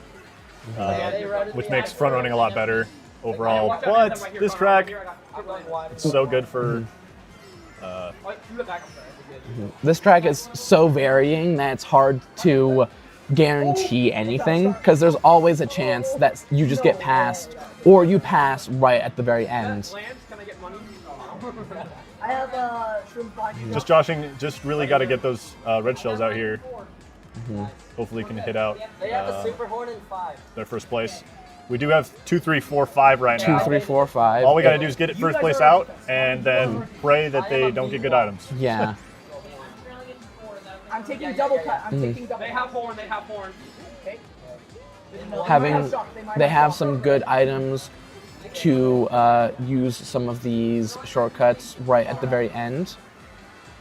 which makes front running a lot better overall. But this track, it's so good for. This track is so varying that it's hard to guarantee anything because there's always a chance that you just get passed or you pass right at the very end. Lance, can I get money? I have shrimp pie. Just joshing, just really got to get those red shells out here. Hopefully, can hit out They have a super horn in 5. their first place. We do have 2, 3, 4, 5 right 2, now. 3, 4, 5. All we got to do is get it first place out and then pray that they don't get good items. Yeah. I'm taking double cut. I'm taking double They have horn. They have horn. Okay. They have some good items to use some of these shortcuts right at the very end.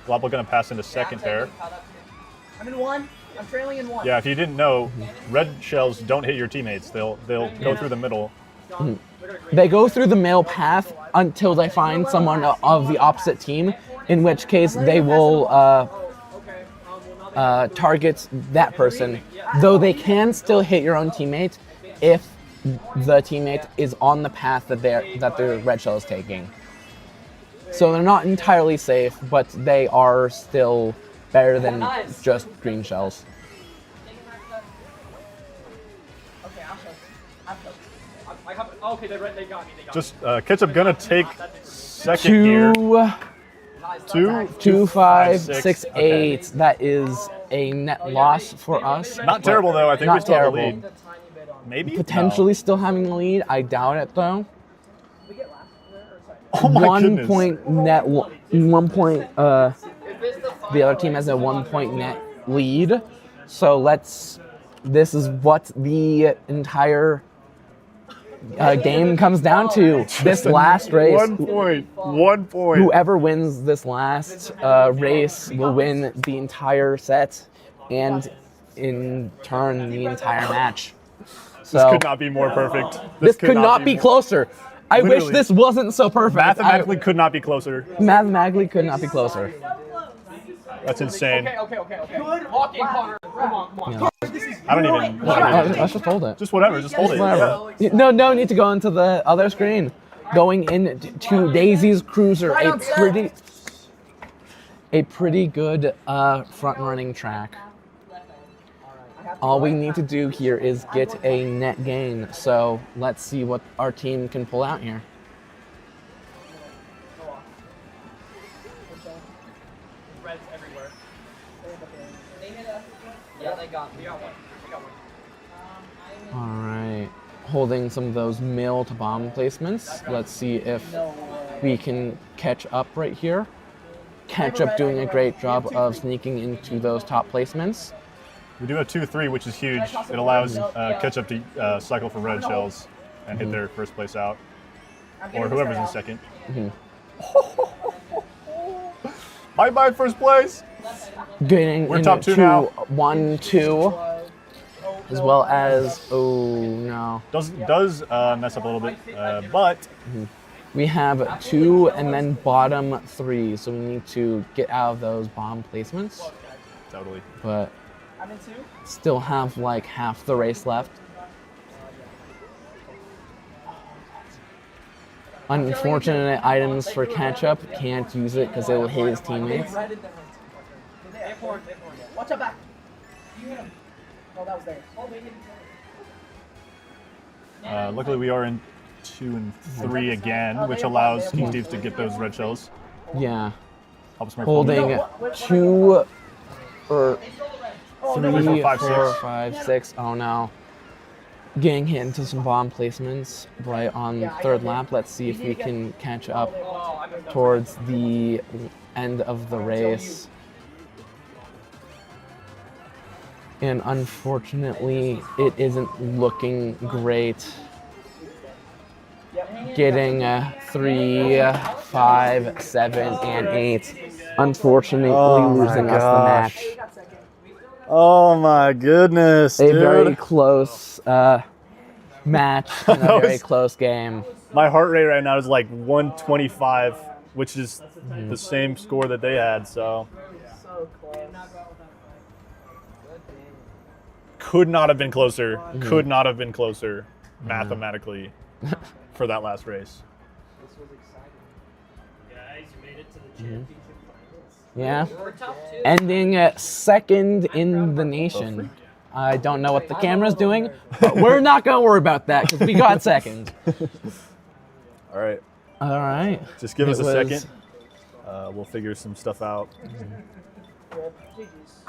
Lobble going to pass into second there. I'm in 1. I'm trailing in 1. Yeah, if you didn't know, red shells don't hit your teammates. They'll go through the middle. They go through the male path until they find someone of the opposite team, in which case they will target that person, though they can still hit your own teammate if the teammate is on the path that their red shell is taking. So they're not entirely safe, but they are still better than just green shells. Okay, I'll show. I have. Oh, okay, they got me. They got me. Just Ketchup going to take second here. 2, 5, 6, 8. Okay. That is a net loss for us. Not terrible though. I think we Not still have the terrible. lead. Maybe Potentially still having the lead. I doubt it though. We get last. No. Oh my 1 goodness. point net. 1 point. The other team has a 1 point net lead. So this is what the entire game comes down to. This last race. 1 point. 1 point. Whoever wins this last race will win the entire set, and in turn the entire match. This So could not be more perfect. this could not be closer. I wish Literally. this wasn't so perfect. Mathematically could not be closer. Mathematically could not be closer. That's insane. Okay. Good walking, Connor. Come on. I don't even. Let's just hold it. Just whatever. Just hold it. Whatever. No need to go into the other screen. Going into Daisy's Cruiser, a pretty good front running track. All we need to do here is get a net gain. So let's see what our team can pull out here. Reds everywhere. Yeah, they got me. All right, holding some of those mill to bomb placements. Let's see if we can catch up right here. Catch up doing a great job of sneaking into those top placements. We do a 2-3, which is huge. It allows Ketchup to cycle for red shells and hit their first place out, or whoever's in second. Bye first place. Getting We're into top 2 now. 1, 2, as well as Does mess up a little bit, but we have 2 and then bottom 3, so we need to get out of those bomb placements. totally. But I'm in 2. still have like half the race left. Unfortunate items for catch-up. Can't use it because it will hit his teammates. Watch out back. Oh, that was there. Luckily, we are in 2 and 3 again, which allows Team Steve's to get those red shells. Yeah. Helps my Holding 2 or 3, 4, 5, 4, 6. 5, 6. Oh no. Getting hit into some bomb placements right on the third lap. Let's see if we can catch up towards the end of the race. And unfortunately, it isn't looking great. Getting 3, 5, 7, and 8. Unfortunately, Oh my losing us the gosh. match. Oh my goodness, A dude. very close match and a That very was- close game. My heart rate right now is like 125, which is the same score that they had, so. So close. Could not have been closer. Could not have been closer mathematically for that last race. This was exciting. Guys, you made it to the championship finals. Yeah. We're top 2. Ending second in the nation. I don't know what the camera's doing, but we're not going to worry about that because we got second. All right. All right. Just give us It a was- second. We'll figure some stuff out. GG's.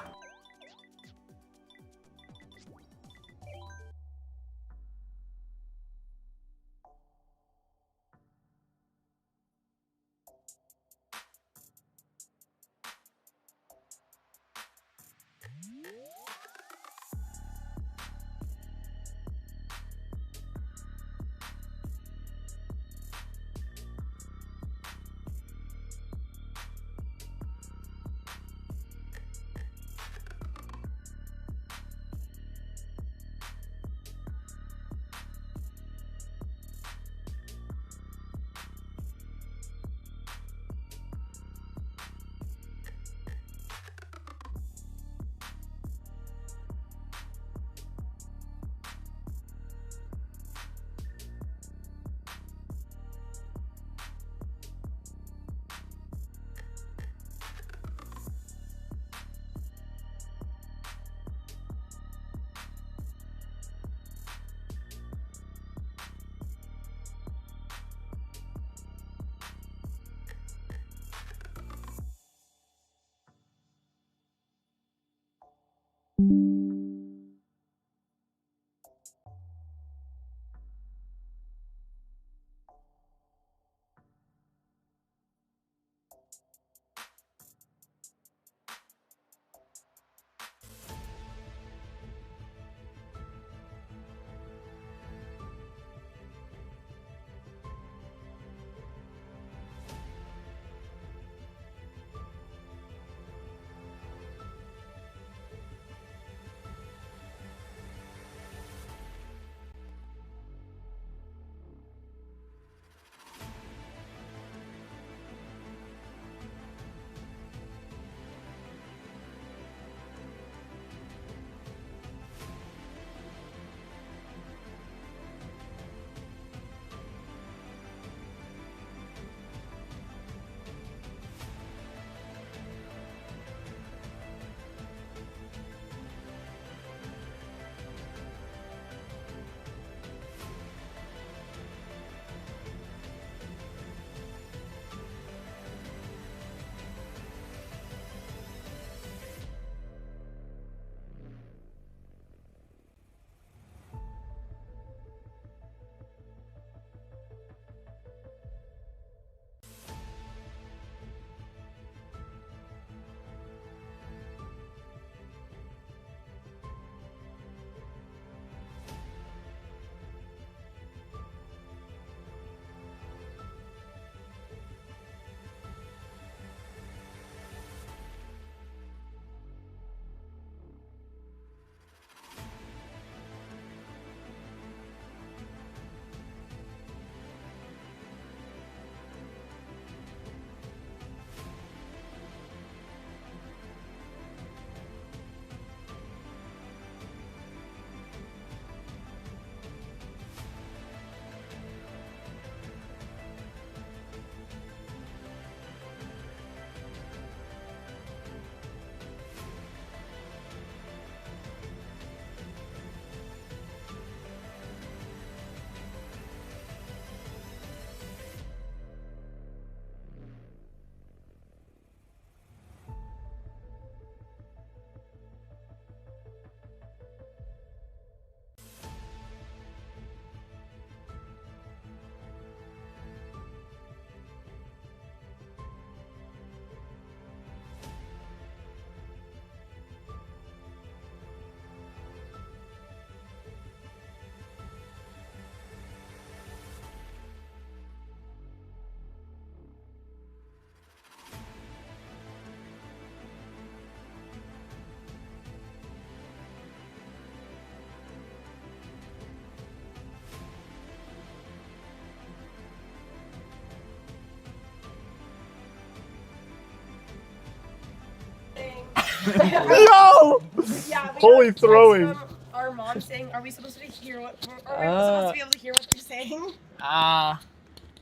No! Yeah, we Holy got text throwing. from our mom saying, "Are we supposed to hear what? Are we supposed to be able to hear what they're saying?"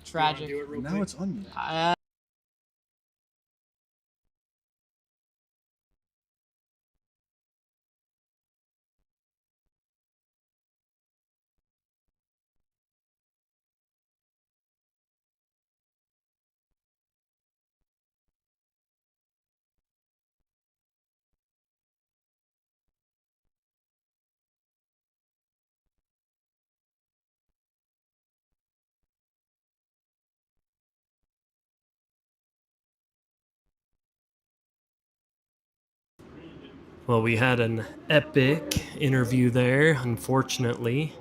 Tragic. Now it's on me. Well, we had an epic interview there. Unfortunately,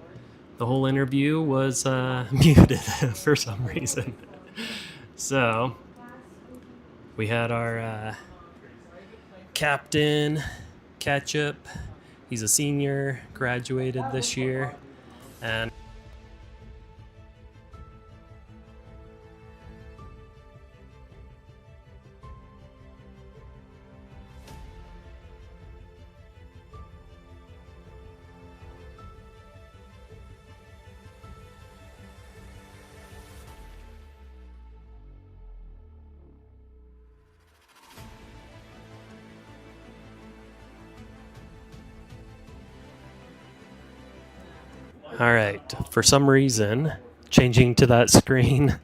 the whole interview was muted for some reason. So, we had our captain, Ketchup. He's a senior, graduated this year. And all right, for some reason, changing to that screen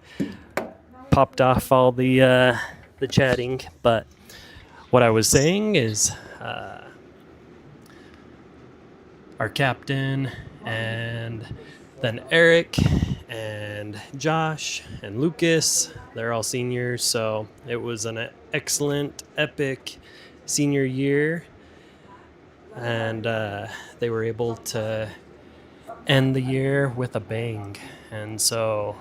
popped off all the chatting. But what I was saying is, our captain and then Eric and Josh and Lucas, they're all seniors, so it was an excellent, epic senior year, and they were able to end the year with a bang. And so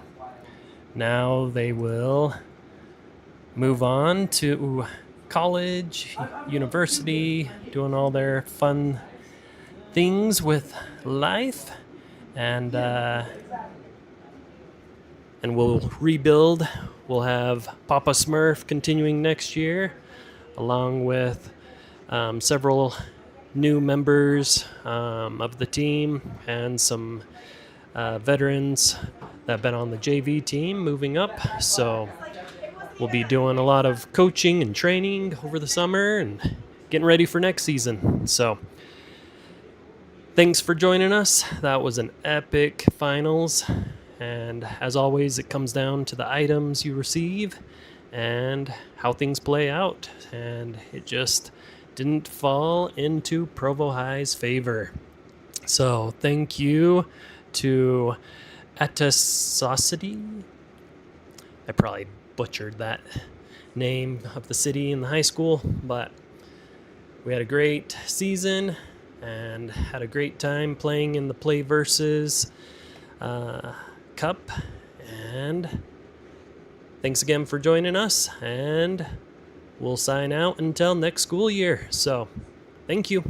now they will move on to college, university, doing all their fun things with life, and we'll rebuild. We'll have Papa Smurf continuing next year, along with several new members of the team and some veterans that have been on the JV team moving up. So we'll be doing a lot of coaching and training over the summer and getting ready for next season. So thanks for joining us. That was an epic finals. And as always, it comes down to the items you receive and how things play out. And it just didn't fall into Provo High's favor. So thank you to Atascocita. I probably butchered that name of the city and the high school, but we had a great season and had a great time playing in the PlayVS Cup. And thanks again for joining us, and we'll sign out until next school year. So thank you.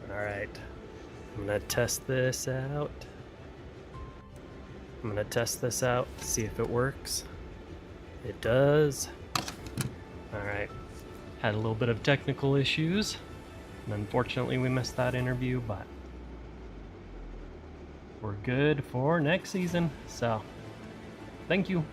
All right, I'm gonna test this out. See if it works. It does. All right, had a little bit of technical issues, and unfortunately we missed that interview, but we're good for next season. So, thank you.